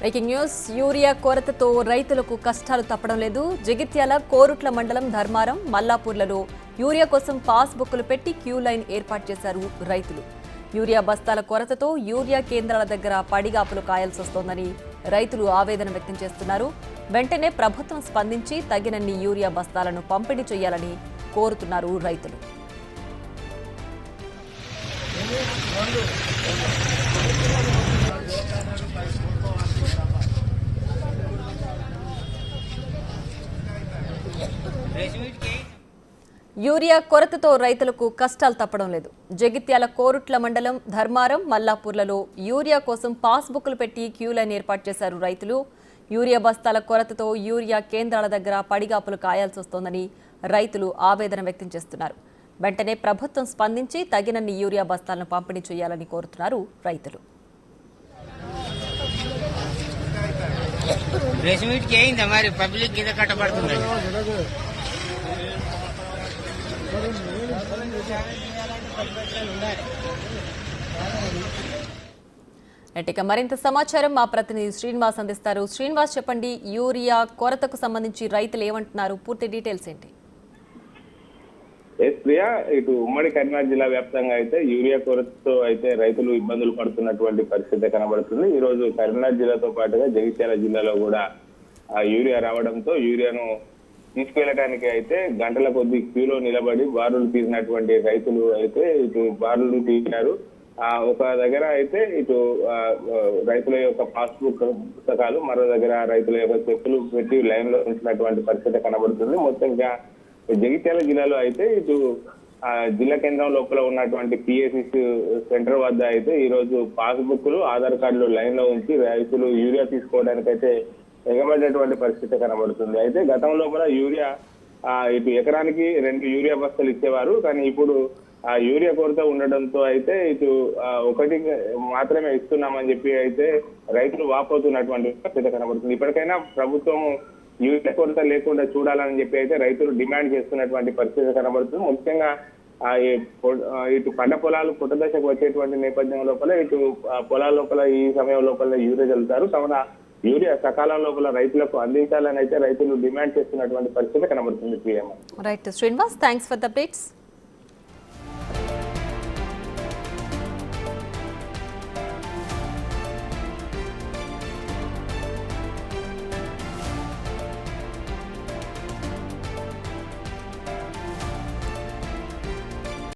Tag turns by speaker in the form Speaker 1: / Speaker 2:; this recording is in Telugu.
Speaker 1: Breaking news. యూరియా కొరతతో రైతులకు కష్టాలు తప్పడం లేదు. జగిత్యాల కోరుట్ల మండలం ధర్మారం, మల్లాపూర్లలో యూరియా కోసం పాస్ బుక్లు పెట్టి క్యూ లైన్ ఏర్పాటు చేశారు రైతులు. యూరియా బస్తాల కొరతతో యూరియా కేంద్రాల దగ్గర పడిగాపులు కాయాల్సి వస్తోందని రైతులు ఆవేదన వ్యక్తం చేస్తున్నారు. వెంటనే ప్రభుత్వం స్పందించి తగినన్ని యూరియా బస్తాలను పంపిణీ చేయాలని కోరుతున్నారు రైతులు. యూరియా కొరతతో రైతులకు కష్టాలు తప్పడం లేదు. జగిత్యాల కోరుట్ల మండలం ధర్మారం, మల్లాపూర్లలో యూరియా కోసం పాస్ బుక్లు పెట్టి క్యూ లైన్ ఏర్పాటు చేశారు రైతులు. యూరియా బస్తాల కొరతతో యూరియా కేంద్రాల దగ్గర పడిగాపులు కాయాల్సి వస్తోందని రైతులు ఆవేదన వ్యక్తం చేస్తున్నారు. వెంటనే ప్రభుత్వం స్పందించి తగినన్ని యూరియా బస్తాలను పంపిణీ చేయాలని కోరుతున్నారు రైతులు. ఇక మరింత సమాచారం మా ప్రతినిధి శ్రీనివాస్ అందిస్తారు. శ్రీనివాస్, చెప్పండి, యూరియా కొరతకు సంబంధించి రైతులు ఏమంటున్నారు? పూర్తి డీటెయిల్స్ ఏంటి?
Speaker 2: ప్రియా, ఇటు ఉమ్మడి కరీంనగర్ జిల్లా వ్యాప్తంగా అయితే యూరియా కొరతతో అయితే రైతులు ఇబ్బందులు పడుతున్నటువంటి పరిస్థితి కనబడుతుంది. ఈ రోజు కరీంనగర్ జిల్లాతో పాటుగా జగిత్యాల జిల్లాలో కూడా యూరియా రావడంతో యూరియాను తీసుకెళ్లడానికి అయితే గంటల కొద్ది క్యూలో నిలబడి బారులు తీసినటువంటి రైతులు అయితే ఇటు బారులు తీశారు. ఒక దగ్గర అయితే ఇటు రైతుల యొక్క పాస్బుక్ పుస్తకాలు, మరో దగ్గర రైతుల యొక్క చెక్కులు పెట్టి లైన్ లో ఉంచినటువంటి పరిస్థితి కనబడుతుంది. మొత్తంగా జగిత్యాల జిల్లాలో అయితే ఇటు జిల్లా కేంద్రం లోపల ఉన్నటువంటి పిఎస్సి సెంటర్ వద్ద అయితే ఈ రోజు పాస్బుక్లు, ఆధార్ కార్డులు లైన్ లో ఉంచి రైతులు యూరియా తీసుకోవడానికి అయితే ఎగబడినటువంటి పరిస్థితి కనబడుతుంది. అయితే గతంలో కూడా యూరియా ఇటు ఎకరానికి 2 యూరియా బస్తాలు ఇచ్చేవారు. కానీ ఇప్పుడు యూరియా కొరత ఉండడంతో అయితే ఇటు ఒకటి మాత్రమే ఇస్తున్నామని చెప్పి అయితే రైతులు వాపోతున్నటువంటి పరిస్థితి కనబడుతుంది. ఇప్పటికైనా ప్రభుత్వం యూరియా కొరత లేకుండా చూడాలని చెప్పి అయితే రైతులు డిమాండ్ చేస్తున్నటువంటి పరిస్థితి కనబడుతుంది. ముఖ్యంగా ఇటు పంట పొలాలు పుట్ట దశకు వచ్చేటువంటి నేపథ్యం లోపల ఇటు పొలాల లోపల ఈ సమయం లోపల యూరియా చల్లుతారు. కావున యూరియా సకాలం లోపల రైతులకు అందించాలని అయితే రైతులు డిమాండ్ చేస్తున్నటువంటి పరిస్థితి కనబడుతుంది.
Speaker 1: Right Srinivas, thanks for the updates.